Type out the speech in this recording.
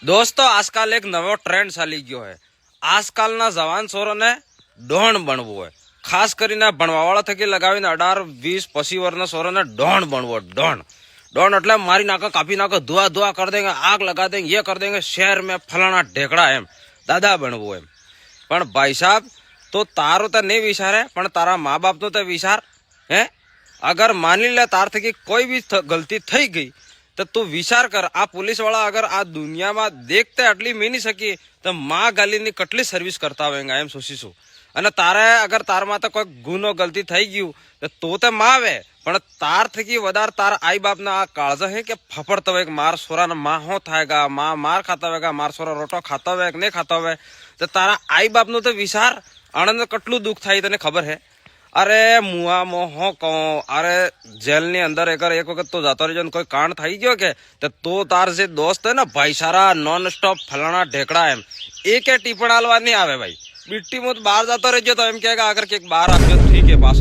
दोस्तों आजकल एक नવો ટ્રેન્ડ ચાલી ગયો है। આજકાલના જવાન છોરોને ડોણ બનવું હોય, ખાસ કરીને ભણવાવાળા થકી લગાવીને 18-20 25 વર્ષના છોરોને ડોણ બનવો। ડોણ डॉन એટલે મારી નાખો, કાપી નાખો, ધુઆ ધુઆ कर देंगे, आग लगा देंगे, ये कर देंगे, शहर में फलाना ढेकड़ा एम दादा बनवो एम। पण भाई साहब तो तारो तो नहीं विचार है, पण तारा माँ बाप तो विचार है। अगर मानी ले तार थकी कोई भी गलती थई गई तो तू विचार कर, आ पुलिस वाला अगर आ दुनिया में देखते आटली मीनी सकी तो माँ गाली नी कटली सर्विस करता होगा एम सोचीशू। અને તારે અગર તારમાં તો કોઈ ગુનો ગલતી થઈ ગયું તો માં આવે, પણ તાર થકી વધારે તાર આઈ બાપના આ કાળજ હે કે ફફડતો હોય કે માર સોરાને માં હો થાયગા, માં માર खाता होगा, मार सोरा रोटो खाता होगा कि नहीं खाता होगा, तो तारा आई बाप नो तो विचार आनंद कटलू दुख थाई तने खबर है। अरे मुआ मोह कहूं, अरे जेल नी अंदर एक वक्त तो जाता रही कोई कांड थी गयो के तो तार से दोस्त है ना भाई सारा नॉन स्टॉप फलाना ढेकड़ा एम एक टिप्पण आलवा नहीं आवे भाई। बिट्टी मुझ बाहर जाता रह तो एम कहेगा अगर के बाहर आ ठीक है पास